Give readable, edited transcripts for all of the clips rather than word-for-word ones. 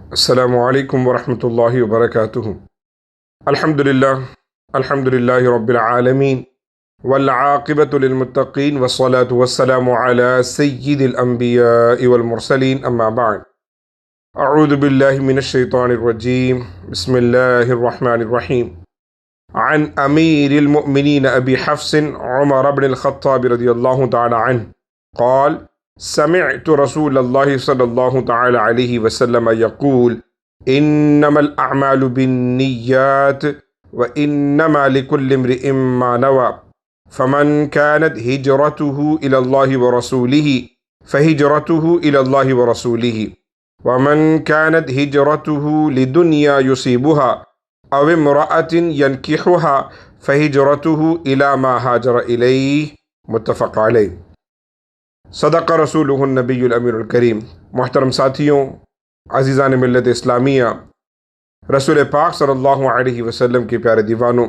السلام علیکم ورحمۃ اللہ وبرکاتہ۔ الحمد للہ رب العالمین والعاقبۃ للمتقین والصلاة والسلام علی سید الانبیاء والمرسلین اما بعد۔ اعوذ باللہ من الشیطان الرجیم، بسم اللہ الرحمن الرحیم۔ عن امیر المؤمنین ابی حفص عمر بن الخطاب رضی اللہ تعالی عنہ قال سمعت رسول اللہ صلی اللہ تعالی علیہ وسلم یقول انما الاعمال بالنیات وانما لكل امرئ ما نوى فمن كانت هجرته الى الله ورسوله فهجرته الى الله ورسوله ومن كانت هجرته لدنيا يصيبها او امرأة ينكحها فهجرته الى ما هاجر اليه متفق علیہ۔ صدق رسولہ النبی الامیر الکریم۔ محترم ساتھیوں، عزیزان ملت اسلامیہ، رسول پاک صلی اللہ علیہ وسلم کے پیارے دیوانوں،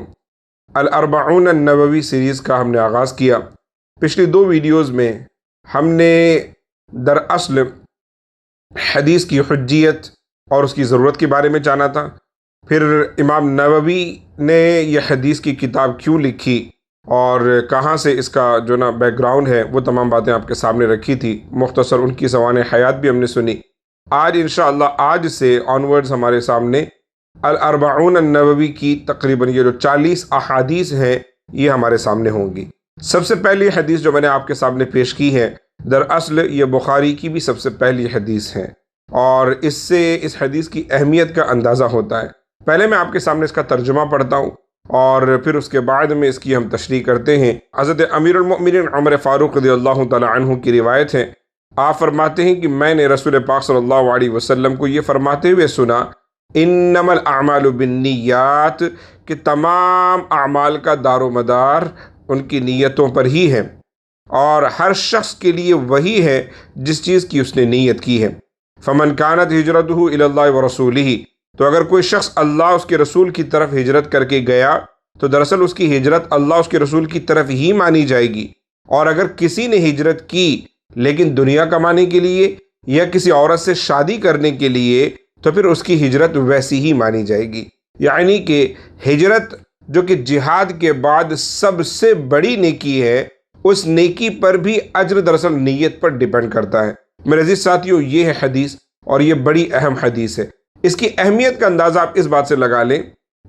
الاربعون النووی سیریز کا ہم نے آغاز کیا۔ پچھلی دو ویڈیوز میں ہم نے دراصل حدیث کی حجیت اور اس کی ضرورت کے بارے میں جانا تھا، پھر امام نووی نے یہ حدیث کی کتاب کیوں لکھی اور کہاں سے اس کا بیک گراؤنڈ ہے، وہ تمام باتیں آپ کے سامنے رکھی تھی۔ مختصر ان کی سوانح حیات بھی ہم نے سنی۔ آج انشاءاللہ آج سے آنورڈز ہمارے سامنے الاربعون النووی کی تقریباً یہ جو 40 احادیث ہیں یہ ہمارے سامنے ہوں گی۔ سب سے پہلی حدیث جو میں نے آپ کے سامنے پیش کی ہے، دراصل یہ بخاری کی بھی سب سے پہلی حدیث ہے، اور اس سے اس حدیث کی اہمیت کا اندازہ ہوتا ہے۔ پہلے میں آپ کے سامنے اس کا ترجمہ پڑھتا ہوں اور پھر اس کے بعد میں اس کی ہم تشریح کرتے ہیں۔ حضرت امیر المؤمنین عمر فاروق رضی اللہ تعالی عنہ کی روایت ہے۔ آپ فرماتے ہیں کہ میں نے رسول پاک صلی اللہ علیہ وسلم کو یہ فرماتے ہوئے سنا، انما الاعمال بالنیات، کہ تمام اعمال کا دار و مدار ان کی نیتوں پر ہی ہے، اور ہر شخص کے لیے وہی ہے جس چیز کی اس نے نیت کی ہے۔ فمن کانت ہجرتہ الی اللہ ورسولہ، تو اگر کوئی شخص اللہ اس کے رسول کی طرف ہجرت کر کے گیا تو دراصل اس کی ہجرت اللہ اس کے رسول کی طرف ہی مانی جائے گی، اور اگر کسی نے ہجرت کی لیکن دنیا کمانے کے لیے یا کسی عورت سے شادی کرنے کے لیے تو پھر اس کی ہجرت ویسی ہی مانی جائے گی۔ یعنی کہ ہجرت جو کہ جہاد کے بعد سب سے بڑی نیکی ہے، اس نیکی پر بھی اجر دراصل نیت پر ڈیپینڈ کرتا ہے۔ میرے عزیز ساتھیوں، یہ ہے حدیث اور یہ بڑی اہم حدیث ہے۔ اس کی اہمیت کا اندازہ آپ اس بات سے لگا لیں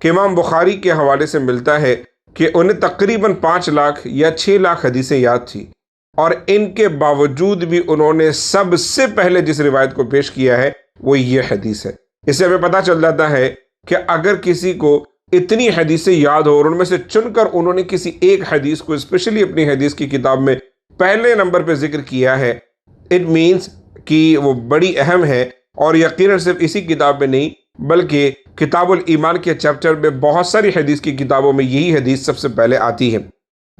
کہ امام بخاری کے حوالے سے ملتا ہے کہ انہیں تقریباً 5 لاکھ یا 6 لاکھ حدیثیں یاد تھی، اور ان کے باوجود بھی انہوں نے سب سے پہلے جس روایت کو پیش کیا ہے وہ یہ حدیث ہے۔ اس سے ہمیں پتہ چل جاتا ہے کہ اگر کسی کو اتنی حدیثیں یاد ہو اور ان میں سے چن کر انہوں نے کسی ایک حدیث کو اسپیشلی اپنی حدیث کی کتاب میں پہلے نمبر پہ ذکر کیا ہے، اٹ مینس کہ وہ بڑی اہم ہے، اور یقیناً صرف اسی کتاب میں نہیں بلکہ کتاب الایمان کے چیپٹر میں بہت ساری حدیث کی کتابوں میں یہی حدیث سب سے پہلے آتی ہے۔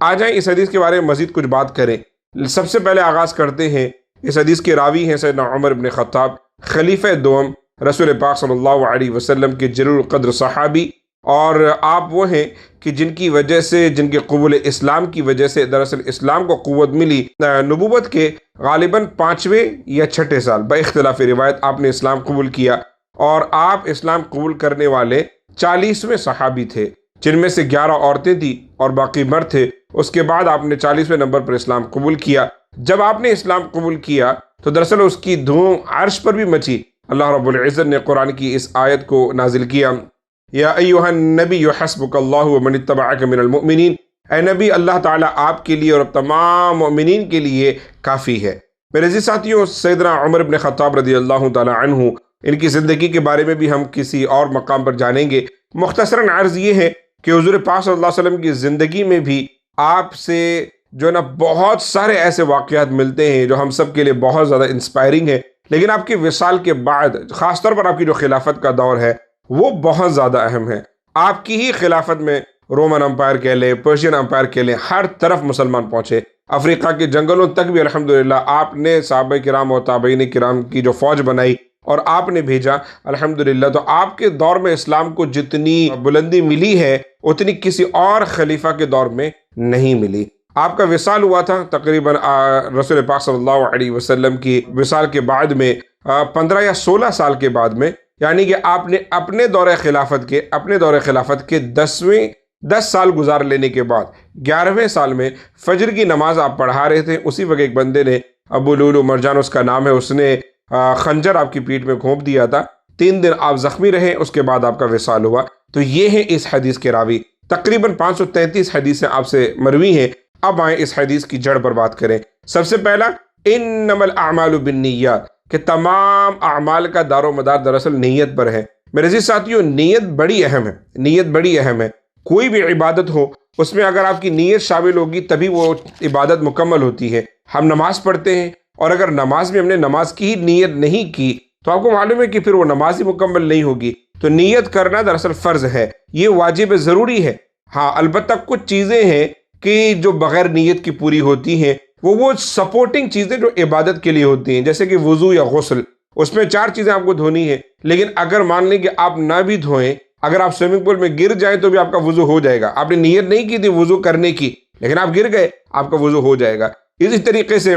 آ جائیں اس حدیث کے بارے میں مزید کچھ بات کریں۔ سب سے پہلے آغاز کرتے ہیں، اس حدیث کے راوی ہیں سیدنا عمر بن خطاب، خلیفہ دوم رسول پاک صلی اللہ علیہ وسلم کے جلیل القدر صحابی، اور آپ وہ ہیں کہ جن کی وجہ سے، جن کے قبول اسلام کی وجہ سے دراصل اسلام کو قوت ملی۔ نبوت کے غالباً 5ویں یا 6 سال باختلاف روایت آپ نے اسلام قبول کیا، اور آپ اسلام قبول کرنے والے 40ویں صحابی تھے، جن میں سے 11 عورتیں تھیں اور باقی مرد تھے۔ اس کے بعد آپ نے 40ویں نمبر پر اسلام قبول کیا۔ جب آپ نے اسلام قبول کیا تو دراصل اس کی دھوم عرش پر بھی مچی۔ اللہ رب العزت نے قرآن کی اس آیت کو نازل کیا، یا ایھا النبی حسبک اللہ ومن اتبعک من المؤمنین، اے نبی اللہ تعالیٰ آپ کے لیے اور تمام مؤمنین کے لیے کافی ہے۔ میرے عزیز ساتھیوں، سیدنا عمر بن خطاب رضی اللہ تعالیٰ عنہ، ان کی زندگی کے بارے میں بھی ہم کسی اور مقام پر جانیں گے۔ مختصراً عرض یہ ہے کہ حضور پاک صلی اللہ علیہ وسلم کی زندگی میں بھی آپ سے بہت سارے ایسے واقعات ملتے ہیں جو ہم سب کے لیے بہت زیادہ انسپائرنگ ہے، لیکن آپ کی وصال کے بعد خاص طور پر آپ کی جو خلافت کا دور ہے وہ بہت زیادہ اہم ہے۔ آپ کی ہی خلافت میں رومن امپائر کہہ لیں، پرشین امپائر کہہ لیں، ہر طرف مسلمان پہنچے۔ افریقہ کے جنگلوں تک بھی الحمدللہ آپ نے صحابہ کرام اور تابعین کرام کی جو فوج بنائی اور آپ نے بھیجا الحمدللہ، تو آپ کے دور میں اسلام کو جتنی بلندی ملی ہے اتنی کسی اور خلیفہ کے دور میں نہیں ملی۔ آپ کا وصال ہوا تھا تقریباً رسول پاک صلی اللہ علیہ وسلم کی وصال کے بعد میں 15 یا 16 سال کے بعد میں، یعنی کہ آپ نے اپنے دور خلافت کے 10 سال گزار لینے کے بعد 11ویں سال میں فجر کی نماز آپ پڑھا رہے تھے، اسی وقت ایک بندے نے، ابو لولو مرجان اس کا نام ہے، اس نے خنجر آپ کی پیٹھ میں گھونپ دیا تھا، 3 دن آپ زخمی رہے، اس کے بعد آپ کا وصال ہوا۔ تو یہ ہیں اس حدیث کے راوی، تقریباً 533 حدیثیں آپ سے مروی ہیں۔ اب آئیں اس حدیث کی جڑ پر بات کریں۔ سب سے پہلا، انما الاعمال بالنیات، کہ تمام اعمال کا دار و مدار دراصل نیت پر ہے۔ میرے عزیز ساتھیوں، نیت بڑی اہم ہے۔ کوئی بھی عبادت ہو، اس میں اگر آپ کی نیت شامل ہوگی تبھی وہ عبادت مکمل ہوتی ہے۔ ہم نماز پڑھتے ہیں، اور اگر نماز میں ہم نے نماز کی ہی نیت نہیں کی تو آپ کو معلوم ہے کہ پھر وہ نماز ہی مکمل نہیں ہوگی۔ تو نیت کرنا دراصل فرض ہے، یہ واجب ضروری ہے۔ ہاں، البتہ کچھ چیزیں ہیں کہ جو بغیر نیت کی پوری ہوتی ہیں، وہ سپورٹنگ چیزیں جو عبادت کے لیے ہوتی ہیں، جیسے کہ وضو یا غسل، اس میں 4 چیزیں آپ کو دھونی ہیں۔ لیکن اگر مان لیں کہ آپ نہ بھی دھوئیں، اگر آپ سوئمنگ پول میں گر جائیں تو بھی آپ کا وضو ہو جائے گا۔ آپ نے نیت نہیں کی تھی وضو کرنے کی، لیکن آپ گر گئے، آپ کا وضو ہو جائے گا۔ اسی طریقے سے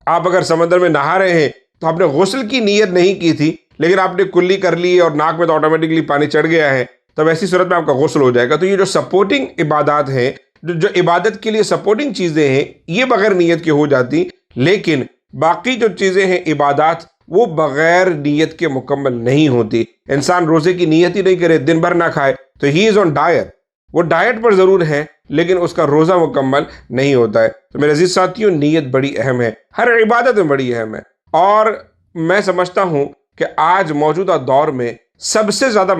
آپ اگر سمندر میں نہا رہے ہیں تو آپ نے غسل کی نیت نہیں کی تھی، لیکن آپ نے کلی کر لی اور ناک میں تو آٹومیٹکلی پانی چڑھ گیا ہے، تب ایسی صورت میں آپ کا غسل ہو جائے گا۔ تو یہ جو سپورٹنگ عبادات ہیں، جو عبادت کے لیے سپورٹنگ چیزیں ہیں، یہ بغیر نیت کے ہو جاتی، لیکن باقی جو چیزیں ہیں عبادات، وہ بغیر نیت کے مکمل نہیں ہوتی۔ انسان روزے کی نیت ہی نہیں کرے، دن بھر نہ کھائے، تو ہی از آن ڈائٹ، وہ ڈائٹ پر ضرور ہے لیکن اس کا روزہ مکمل نہیں ہوتا ہے۔ تو میرے عزیز ساتھیوں، نیت بڑی اہم ہے، ہر عبادت میں بڑی اہم ہے۔ اور میں سمجھتا ہوں کہ آج موجودہ دور میں سب سے زیادہ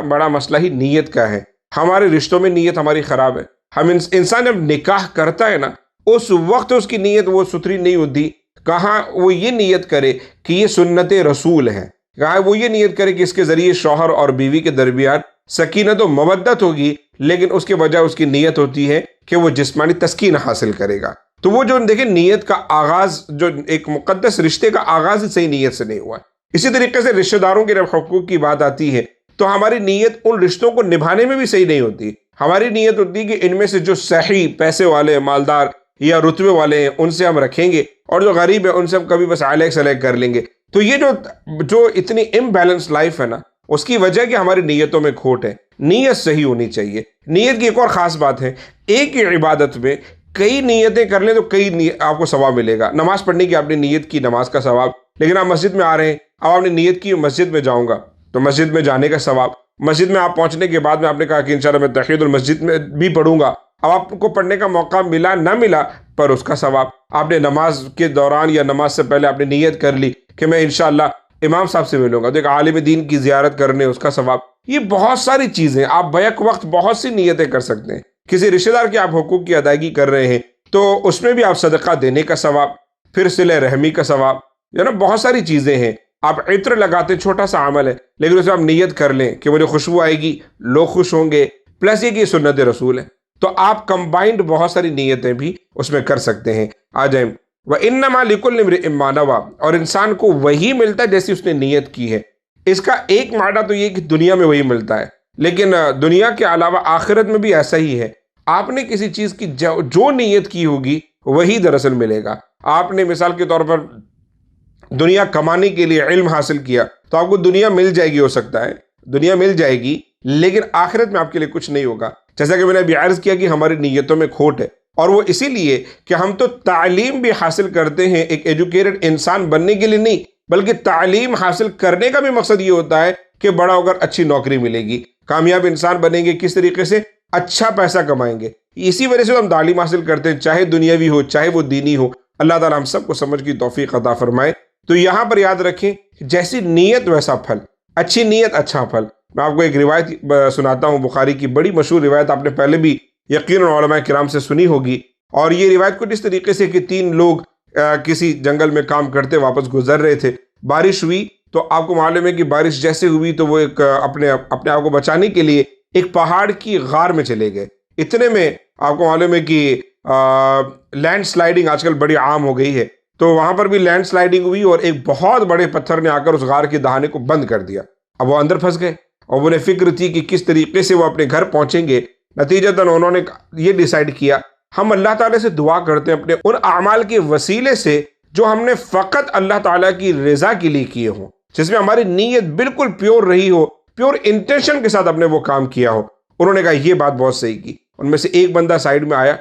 بڑا مسئلہ ہی نیت کا ہے۔ ہمارے رشتوں میں نیت ہماری خراب ہے۔ انسان جب نکاح کرتا ہے نا، اس وقت اس کی نیت وہ ستھری نہیں ہوتی۔ کہاں وہ یہ نیت کرے کہ یہ سنت رسول ہے، کہاں وہ یہ نیت کرے کہ اس کے ذریعے شوہر اور بیوی کے درمیان سکینت و مودت ہوگی، لیکن اس کے بجائے اس کی نیت ہوتی ہے کہ وہ جسمانی تسکین حاصل کرے گا۔ تو وہ جو دیکھیں نیت کا آغاز، جو ایک مقدس رشتے کا آغاز ہی صحیح نیت سے نہیں ہوا ہے۔ اسی طریقے سے رشتہ داروں کے جب حقوق کی بات آتی ہے تو ہماری نیت ان رشتوں کو نبھانے میں بھی صحیح نہیں ہوتی۔ ہماری نیت ہوتی ہے کہ ان میں سے جو صحیح پیسے والے، مالدار یا رتبے والے ہیں، ان سے ہم رکھیں گے، اور جو غریب ہیں ان سے ہم کبھی بس علیگ سلیگ کر لیں گے۔ تو یہ جو اتنی امبیلنس لائف ہے نا، اس کی وجہ کہ ہماری نیتوں میں کھوٹ ہے۔ نیت صحیح ہونی چاہیے۔ نیت کی ایک اور خاص بات ہے، ایک ہی عبادت میں کئی نیتیں کر لیں تو آپ کو ثواب ملے گا۔ نماز پڑھنے کی آپ نے نیت کی، نماز کا ثواب، لیکن آپ مسجد میں آ رہے ہیں، اب آپ نے نیت کی مسجد میں جاؤں گا، تو مسجد میں جانے کا ثواب۔ مسجد میں آپ پہنچنے کے بعد میں آپ نے کہا کہ انشاءاللہ میں تحیۃ المسجد میں بھی پڑھوں گا، اب آپ کو پڑھنے کا موقع ملا نہ ملا پر اس کا ثواب۔ آپ نے نماز کے دوران یا نماز سے پہلے آپ نے نیت کر لی کہ میں انشاءاللہ امام صاحب سے ملوں گا، تو ایک عالم دین کی زیارت کرنے، اس کا ثواب۔ یہ بہت ساری چیزیں آپ بیک وقت بہت سی نیتیں کر سکتے ہیں۔ کسی رشتہ دار کے آپ حقوق کی ادائیگی کر رہے ہیں تو اس میں بھی آپ صدقہ دینے کا ثواب، پھر صلہ رحمی کا ثواب، بہت ساری چیزیں ہیں۔ آپ عطر لگاتے، چھوٹا سا عمل ہے، لیکن اسے آپ نیت کر لیں کہ مجھے خوشبو آئے گی، لوگ خوش ہوں گے، پلس یہ کہ سنت رسول ہے، تو آپ کمبائنڈ بہت ساری نیتیں بھی اس میں کر سکتے ہیں۔ آ جائیں، وَإِنَّمَا لِكُلِّ امْرِئٍ مَّا نَوَىٰ، اور انسان کو وہی ملتا ہے جیسی اس نے نیت کی ہے۔ اس کا ایک معنی تو یہ کہ دنیا میں وہی ملتا ہے، لیکن دنیا کے علاوہ آخرت میں بھی ایسا ہی ہے۔ آپ نے کسی چیز کی جو نیت کی ہوگی وہی دراصل ملے گا۔ آپ نے مثال کے طور پر دنیا کمانے کے لیے علم حاصل کیا تو آپ کو دنیا مل جائے گی، ہو سکتا ہے دنیا مل جائے گی، لیکن آخرت میں آپ کے لیے کچھ نہیں ہوگا۔ جیسا کہ میں نے ابھی عرض کیا کہ ہماری نیتوں میں کھوٹ ہے، اور وہ اسی لیے کہ ہم تو تعلیم بھی حاصل کرتے ہیں ایک ایجوکیٹڈ انسان بننے کے لیے نہیں، بلکہ تعلیم حاصل کرنے کا بھی مقصد یہ ہوتا ہے کہ بڑا ہو کر اچھی نوکری ملے گی، کامیاب انسان بنیں گے، کس طریقے سے اچھا پیسہ کمائیں گے۔ اسی وجہ سے ہم تعلیم حاصل کرتے ہیں، چاہے دنیاوی ہو چاہے وہ دینی ہو۔ اللہ تعالیٰ ہم سب کو سمجھ کی توفیق عطا فرمائے۔ تو یہاں پر یاد رکھیں، جیسی نیت ویسا پھل، اچھی نیت اچھا پھل۔ میں آپ کو ایک روایت سناتا ہوں، بخاری کی بڑی مشہور روایت، آپ نے پہلے بھی یقیناً علماء کرام سے سنی ہوگی۔ اور یہ روایت کچھ اس طریقے سے کہ 3 لوگ کسی جنگل میں کام کرتے واپس گزر رہے تھے، بارش ہوئی، تو آپ کو معلوم ہے کہ بارش جیسے ہوئی تو وہ ایک اپنے آپ کو بچانے کے لیے ایک پہاڑ کی غار میں چلے گئے۔ اتنے میں آپ کو معلوم ہے کہ لینڈ سلائیڈنگ آج کل بڑی عام ہو گئی ہے، تو وہاں پر بھی لینڈ سلائیڈنگ ہوئی اور ایک بہت بڑے پتھر نے آ کر اس غار کے دہانے کو بند کر دیا۔ اب وہ اندر پھنس گئے اور انہیں فکر تھی کہ کس طریقے سے وہ اپنے گھر پہنچیں گے۔ نتیجتاً انہوں نے یہ ڈیسائیڈ کیا، ہم اللہ تعالیٰ سے دعا کرتے ہیں اپنے ان اعمال کے وسیلے سے جو ہم نے فقط اللہ تعالیٰ کی رضا کے لیے کیے ہوں، جس میں ہماری نیت بالکل پیور رہی ہو، پیور انٹینشن کے ساتھ اپنے وہ کام کیا ہو۔ انہوں نے کہا یہ بات بہت صحیح کی۔ ان میں سے ایک بندہ سائیڈ میں آیا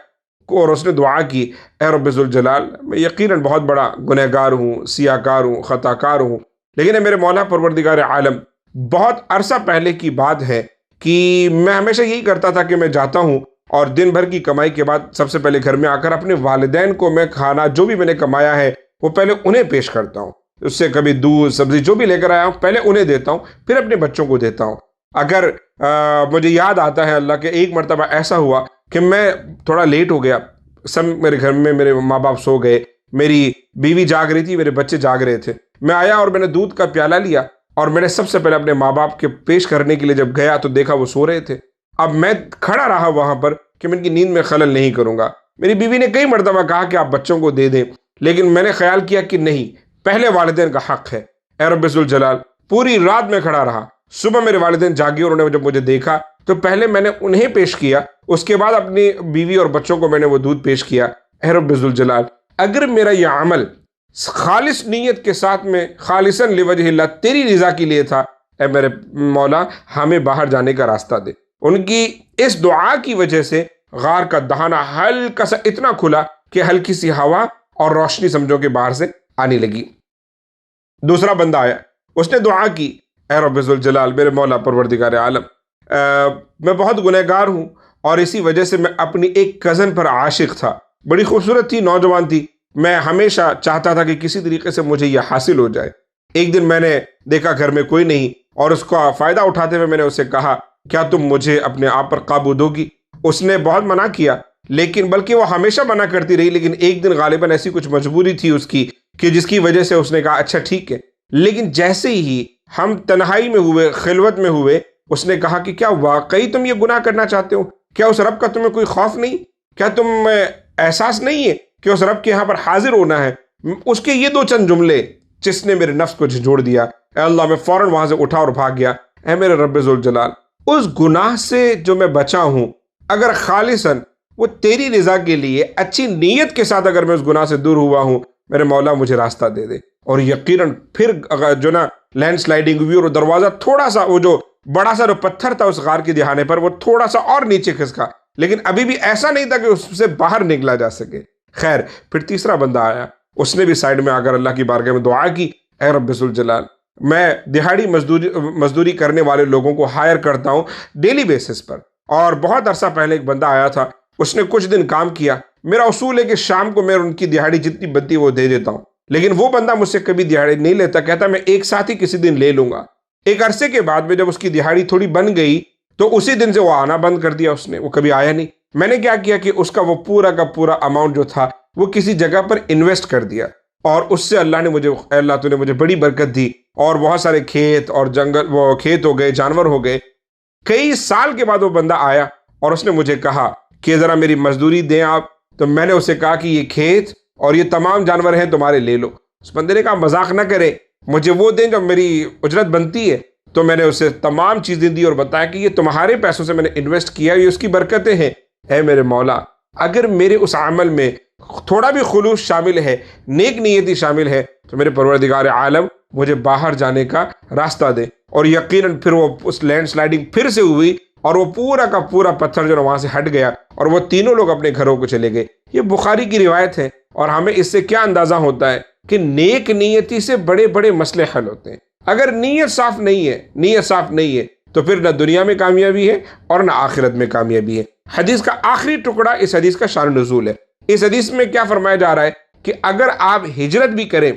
اور اس نے دعا کی، اے رب ذوالجلال، میں یقیناً بہت بڑا گنہگار ہوں، سیاہ کار ہوں، خطا کار ہوں، لیکن اے میرے مولا پروردگار عالم، بہت عرصہ پہلے کی بات ہے کہ میں ہمیشہ یہی کرتا تھا کہ میں جاتا ہوں اور دن بھر کی کمائی کے بعد سب سے پہلے گھر میں آ کر اپنے والدین کو میں کھانا جو بھی میں نے کمایا ہے وہ پہلے انہیں پیش کرتا ہوں، اس سے کبھی دودھ سبزی جو بھی لے کر آیا ہوں پہلے انہیں دیتا ہوں، پھر اپنے بچوں کو دیتا ہوں۔ اگر مجھے یاد آتا ہے اللہ کے، ایک مرتبہ ایسا ہوا کہ میں تھوڑا لیٹ ہو گیا، سب میرے گھر میں میرے ماں باپ سو گئے، میری بیوی جاگ رہی تھی، میرے بچے جاگ رہے تھے، میں آیا اور میں نے دودھ کا پیالہ لیا اور میں نے سب سے پہلے اپنے ماں باپ کے پیش کرنے کے لیے جب گیا تو دیکھا وہ سو رہے تھے۔ اب میں کھڑا رہا وہاں پر کہ میں ان کی نیند میں خلل نہیں کروں گا۔ میری بیوی نے کئی مرتبہ کہا کہ آپ بچوں کو دے دیں، لیکن میں نے خیال کیا کہ نہیں، پہلے والدین کا حق ہے۔ اے رب ذوالجلال، پوری رات میں کھڑا رہا، صبح میرے والدین جاگے اور انہوں نے جب مجھے دیکھا تو پہلے میں نے انہیں پیش کیا، اس کے بعد اپنی بیوی اور بچوں کو میں نے وہ دودھ پیش کیا۔ اے رب ذوالجلال، اگر میرا یہ عمل خالص نیت کے ساتھ میں خالصاً لوجہ اللہ تیری رضا کے لیے تھا، اے میرے مولا ہمیں باہر جانے کا راستہ دے۔ ان کی اس دعا کی وجہ سے غار کا دہانہ ہلکا سا اتنا کھلا کہ ہلکی سی ہوا اور روشنی سمجھو کہ باہر سے آنے لگی۔ دوسرا بندہ آیا، اس نے دعا کی، اے رب ذوالجلال، میرے مولا پروردگار عالم، میں بہت گنہگار ہوں اور اسی وجہ سے میں اپنی ایک کزن پر عاشق تھا، بڑی خوبصورت تھی، نوجوان تھی، میں ہمیشہ چاہتا تھا کہ کسی طریقے سے مجھے یہ حاصل ہو جائے۔ ایک دن میں نے دیکھا گھر میں کوئی نہیں اور اس کا فائدہ اٹھاتے ہوئے میں نے اسے کہا، کیا تم مجھے اپنے آپ پر قابو دو گی؟ اس نے بہت منع کیا، لیکن بلکہ وہ ہمیشہ منع کرتی رہی، لیکن ایک دن غالباً ایسی کچھ مجبوری تھی اس کی کہ جس کی وجہ سے اس نے کہا اچھا ٹھیک ہے۔ لیکن جیسے ہی ہم تنہائی میں ہوئے، خلوت میں ہوئے، اس نے کہا کہ کیا واقعی تم یہ گناہ کرنا چاہتے ہو؟ کیا اس رب کا تمہیں کوئی خوف نہیں؟ کیا تم احساس نہیں ہے کہ اس رب کے یہاں پر حاضر ہونا ہے؟ اس کے یہ دو چند جملے جس نے میرے نفس کو جھنجھوڑ دیا۔ اے اللہ، میں فوراً وہاں سے اٹھا اور بھاگ گیا۔ اے میرے رب ذوالجلال، اس گناہ سے جو میں بچا ہوں، اگر خالصاً وہ تیری رضا کے لیے اچھی نیت کے ساتھ اگر میں اس گناہ سے دور ہوا ہوں، میرے مولا مجھے راستہ دے دے۔ اور یقیناً پھر جو نا لینڈ سلائیڈنگ ہوئی اور دروازہ تھوڑا سا، وہ جو بڑا سا جو پتھر تھا اس غار کے دہانے پر، وہ تھوڑا سا اور نیچے کھسکا، لیکن ابھی بھی ایسا نہیں تھا کہ اس سے باہر نکلا جا سکے۔ خیر، پھر تیسرا بندہ آیا، اس نے بھی سائیڈ میں آ کر اللہ کی بارگاہ میں دعا کی، اے رب ذوالجلال، میں دہاڑی مزدوری کرنے والے لوگوں کو ہائر کرتا ہوں ڈیلی بیسس پر، اور بہت عرصہ پہلے ایک بندہ آیا تھا، اس نے کچھ دن کام کیا، میرا اصول ہے کہ شام کو میں ان کی دہاڑی جتنی بنتی وہ دے دیتا ہوں، لیکن وہ بندہ مجھ سے کبھی دہاڑی نہیں لیتا، کہتا میں ایک ساتھ ہی کسی دن لے لوں گا۔ ایک عرصے کے بعد میں جب اس کی دہاڑی تھوڑی بن گئی تو اسی دن سے وہ آنا بند کر دیا، اس نے، وہ کبھی آیا نہیں۔ میں نے کیا کیا کہ اس کا وہ پورا کا پورا اماؤنٹ جو تھا وہ کسی جگہ پر انویسٹ کر دیا، اور اس سے اللہ نے مجھے، اللہ تو نے مجھے بڑی برکت دی، اور بہت سارے کھیت اور جنگل، وہ کھیت ہو گئے، جانور ہو گئے۔ کئی سال کے بعد وہ بندہ آیا اور اس نے مجھے کہا کہ ذرا میری مزدوری دیں آپ، تو میں نے اسے کہا کہ یہ کھیت اور یہ تمام جانور ہیں تمہارے، لے لو۔ اس بندے نے کہا مذاق نہ کرے، مجھے وہ دیں جو میری اجرت بنتی ہے۔ تو میں نے اسے تمام چیزیں دی اور بتایا کہ یہ تمہارے پیسوں سے میں نے انویسٹ کیا، یہ اس کی برکتیں ہیں۔ اے میرے مولا، اگر میرے اس عمل میں تھوڑا بھی خلوص شامل ہے، نیک نیتی شامل ہے، تو میرے پروردگار عالم مجھے باہر جانے کا راستہ دے۔ اور یقیناً پھر وہ اس لینڈ سلائیڈنگ پھر سے ہوئی اور وہ پورا کا پورا پتھر جو وہاں سے ہٹ گیا اور وہ تینوں لوگ اپنے گھروں کو چلے گئے۔ یہ بخاری کی روایت ہے، اور ہمیں اس سے کیا اندازہ ہوتا ہے کہ نیک نیتی سے بڑے بڑے مسئلے حل ہوتے ہیں۔ اگر نیت صاف نہیں ہے تو پھر نہ دنیا میں کامیابی ہے اور نہ آخرت میں کامیابی ہے۔ حدیث کا آخری ٹکڑا اس حدیث کا شان نزول ہے۔ اس حدیث میں کیا فرمایا جا رہا ہے کہ اگر آپ ہجرت بھی کریں،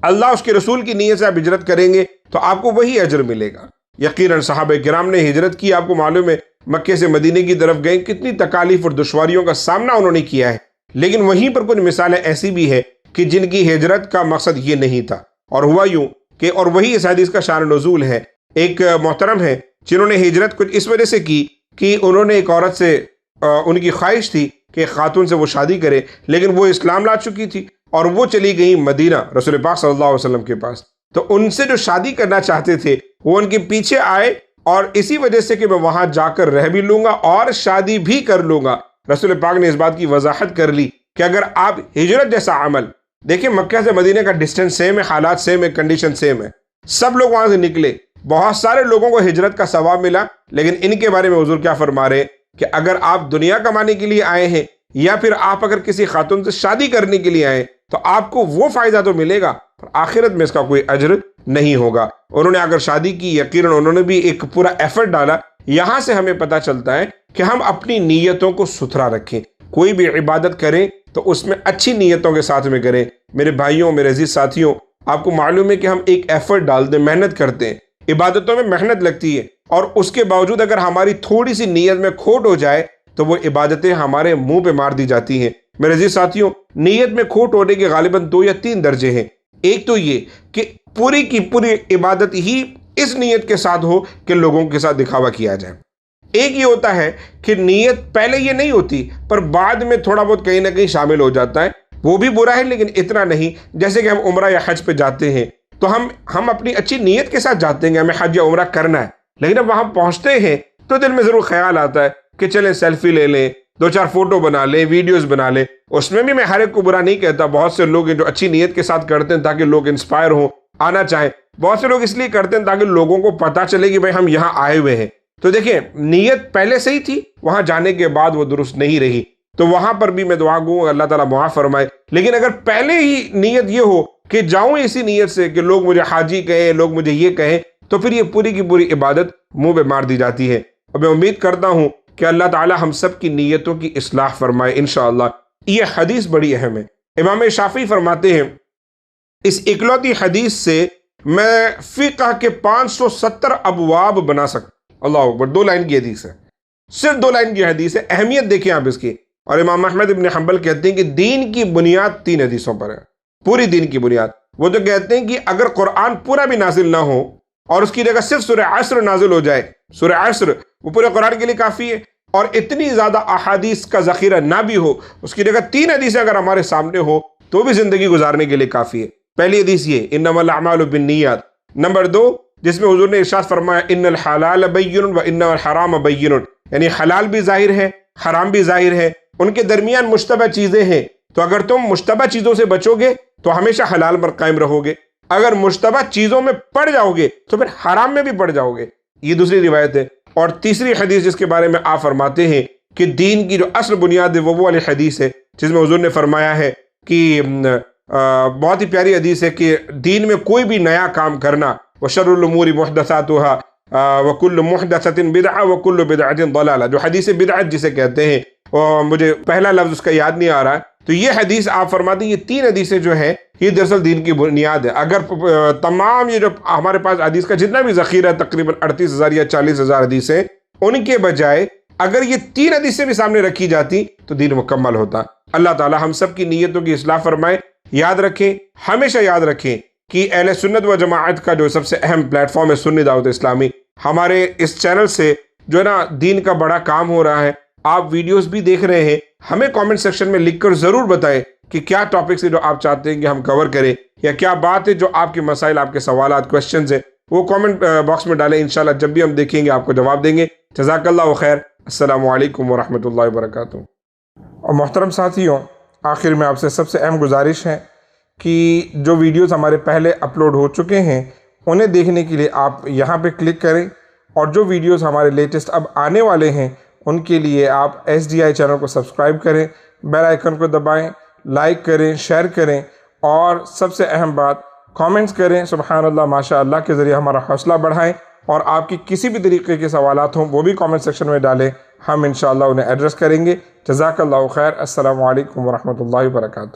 اللہ اس کے رسول کی نیت سے آپ ہجرت کریں گے تو آپ کو وہی اجر ملے گا۔ یقیناً صحابہ کرام نے ہجرت کی، آپ کو معلوم ہے مکے سے مدینے کی طرف گئے، کتنی تکالیف اور دشواریوں کا سامنا انہوں نے کیا ہے، لیکن وہیں پر کچھ مثالیں ایسی بھی ہیں کہ جن کی ہجرت کا مقصد یہ نہیں تھا، اور ہوا یوں کہ، اور وہی اس حدیث کا شان نزول ہے، ایک محترم ہے جنہوں نے ہجرت کچھ اس وجہ سے کی کہ انہوں نے ایک عورت سے، ان کی خواہش تھی کہ ایک خاتون سے وہ شادی کرے، لیکن وہ اسلام لا چکی تھی اور وہ چلی گئی مدینہ رسول پاک صلی اللہ علیہ وسلم کے پاس۔ تو ان سے جو شادی کرنا چاہتے تھے وہ ان کے پیچھے آئے، اور اسی وجہ سے کہ میں وہاں جا کر رہ بھی لوں گا اور شادی بھی کر لوں گا، رسول پاک نے اس بات کی وضاحت کر لی کہ اگر آپ ہجرت جیسا عمل دیکھیں مکہ سے مدینہ کا ڈسٹینس سیم ہے، حالات سیم ہے، کنڈیشن سیم ہے، سب لوگ وہاں سے نکلے، بہت سارے لوگوں کو ہجرت کا ثواب ملا، لیکن ان کے بارے میں حضور کیا فرما رہے ہیں کہ اگر آپ دنیا کمانے کے لیے آئے ہیں یا پھر آپ اگر کسی خاتون سے شادی کرنے کے لیے آئے تو آپ کو وہ فائدہ تو ملے گا پر آخرت میں اس کا کوئی اجر نہیں ہوگا۔ انہوں نے اگر شادی کی، یقیناً انہوں نے بھی ایک پورا ایفرٹ ڈالا۔ یہاں سے ہمیں پتہ چلتا ہے کہ ہم اپنی نیتوں کو ستھرا رکھیں، کوئی بھی عبادت کریں تو اس میں اچھی نیتوں کے ساتھ میں کریں۔ میرے بھائیوں، میرے عزیز ساتھیوں، آپ کو معلوم ہے کہ ہم ایک ایفرٹ ڈالتے ہیں، محنت کرتے ہیں، عبادتوں میں محنت لگتی ہے، اور اس کے باوجود اگر ہماری تھوڑی سی نیت میں کھوٹ ہو جائے تو وہ عبادتیں ہمارے منہ پہ مار دی جاتی ہیں۔ میرے عزیز ساتھیوں، نیت میں کھوٹ ہونے کے غالباً 2 یا 3 درجے ہیں۔ ایک تو یہ کہ پوری کی پوری عبادت ہی اس نیت کے ساتھ ہو کہ لوگوں کے ساتھ دکھاوا کیا جائے۔ ایک یہ ہوتا ہے کہ نیت پہلے یہ نہیں ہوتی پر بعد میں تھوڑا بہت کہیں نہ کہیں شامل ہو جاتا ہے، وہ بھی برا ہے لیکن اتنا نہیں۔ جیسے کہ ہم عمرہ یا حج پہ جاتے ہیں تو ہم اپنی اچھی نیت کے ساتھ جاتے ہیں کہ ہمیں حج یا عمرہ کرنا ہے، لیکن اب وہاں پہنچتے ہیں تو دل میں ضرور خیال آتا ہے کہ چلیں سیلفی لے لیں، 2-4 فوٹو بنا لیں، ویڈیوز بنا لیں۔ اس میں بھی میں ہر ایک کو برا نہیں کہتا، بہت سے لوگ ہیں جو اچھی نیت کے ساتھ کرتے ہیں تاکہ لوگ انسپائر ہوں، آنا چاہیں۔ بہت سے لوگ اس لیے کرتے ہیں تاکہ لوگوں کو پتہ چلے کہ بھائی ہم یہاں آئے ہوئے ہیں۔ تو دیکھیں نیت پہلے سے ہی تھی، وہاں جانے کے بعد وہ درست نہیں رہی، تو وہاں پر بھی میں دعا گوں اللہ تعالیٰ معاف فرمائے۔ لیکن اگر پہلے ہی نیت یہ ہو کہ جاؤں اسی نیت سے کہ لوگ مجھے حاجی کہیں، لوگ مجھے یہ کہیں، تو پھر یہ پوری کی پوری عبادت منہ پہ مار دی جاتی ہے۔ اور میں امید کرتا ہوں کہ اللہ تعالیٰ ہم سب کی نیتوں کی اصلاح فرمائے انشاءاللہ۔ یہ حدیث بڑی اہم ہے۔ امام شافعی فرماتے ہیں اس اکلوتی حدیث سے میں فقہ کے 570 ابواب بنا سکتا۔ اللہ اکبر، 2 لائن کی حدیث ہے، صرف 2 لائن کی حدیث ہے، اہمیت دیکھیں آپ اس کی۔ اور امام احمد ابن حنبل کہتے ہیں کہ دین کی بنیاد 3 حدیثوں پر ہے، پوری دین کی بنیاد۔ وہ تو کہتے ہیں کہ اگر قرآن پورا بھی نازل نہ ہو اور اس کی جگہ صرف سورہ عصر نازل ہو جائے، سورہ عصر وہ پورے قرآن کے لیے کافی ہے، اور اتنی زیادہ احادیث کا ذخیرہ نہ بھی ہو، اس کی جگہ 3 حدیثیں اگر ہمارے سامنے ہو تو بھی زندگی گزارنے کے لیے کافی ہے۔ پہلی حدیث یہ انما الاعمال بالنیات، نمبر 2 جس میں حضور نے ارشاد فرمایا ان الحلال بین و ان الحرام بین، یعنی حلال بھی ظاہر ہے، حرام بھی ظاہر ہے، ان کے درمیان مشتبہ چیزیں ہیں، تو اگر تم مشتبہ چیزوں سے بچو گے تو ہمیشہ حلال پر قائم رہو گے، اگر مشتبہ چیزوں میں پڑ جاؤ گے تو پھر حرام میں بھی پڑ جاؤ گے۔ یہ دوسری روایت ہے۔ اور تیسری حدیث جس کے بارے میں آپ فرماتے ہیں کہ دین کی جو اصل بنیاد ہے وہ والی حدیث ہے جس میں حضور نے فرمایا ہے کہ بہت ہی پیاری حدیث ہے کہ دین میں کوئی بھی نیا کام کرنا، وشر الامور محدثاتها وکل محدثۃ بدعہ وکل بدعۃ ضلالہ، جو حدیث بدعت جسے کہتے ہیں، اور مجھے پہلا لفظ اس کا یاد نہیں آ رہا ہے، تو یہ حدیث آپ فرماتے ہیں یہ 3 حدیثیں جو ہیں یہ دراصل دین کی بنیاد ہے۔ اگر تمام یہ جو ہمارے پاس حدیث کا جتنا بھی ذخیرہ ہے تقریباً 38,000 یا 40,000 حدیثیں، ان کے بجائے اگر یہ 3 حدیثیں بھی سامنے رکھی جاتی تو دین مکمل ہوتا۔ اللہ تعالی ہم سب کی نیتوں کی اصلاح فرمائے۔ یاد رکھیں، ہمیشہ یاد رکھیں کہ اہل سنت و جماعت کا جو سب سے اہم پلیٹ فارم ہے سنی دعوت اسلامی، ہمارے اس چینل سے جو ہے نا دین کا بڑا کام ہو رہا ہے۔ آپ ویڈیوز بھی دیکھ رہے ہیں، ہمیں کامنٹ سیکشن میں لکھ کر ضرور بتائیں کہ کیا ٹاپکس ہے جو آپ چاہتے ہیں کہ ہم کور کریں، یا کیا بات ہے جو آپ کے مسائل، آپ کے سوالات، کوشچنز ہیں، وہ کامنٹ باکس میں ڈالیں۔ انشاءاللہ جب بھی ہم دیکھیں گے آپ کو جواب دیں گے۔ جزاک اللہ خیر۔ السلام علیکم ورحمۃ اللہ وبرکاتہ۔ اور محترم ساتھیوں، آخر میں آپ سے سب سے اہم گزارش ہے کہ جو ویڈیوز ہمارے پہلے اپلوڈ ہو چکے ہیں انہیں دیکھنے کے لیے آپ یہاں پہ کلک کریں، اور جو ویڈیوز ہمارے لیٹسٹ اب آنے والے ہیں ان کے لیے آپ SDI چینل کو سبسکرائب کریں، بیل آئیکن کو دبائیں، لائک کریں، شیئر کریں، اور سب سے اہم بات کامنٹس کریں سبحان اللہ ماشاء اللہ کے ذریعے ہمارا حوصلہ بڑھائیں، اور آپ کی کسی بھی طریقے کے سوالات ہوں وہ بھی کامنٹ سیکشن میں ڈالیں، ہم انشاءاللہ انہیں ایڈریس کریں گے۔ جزاک اللہ خیر۔ السلام علیکم ورحمۃ اللہ وبرکاتہ۔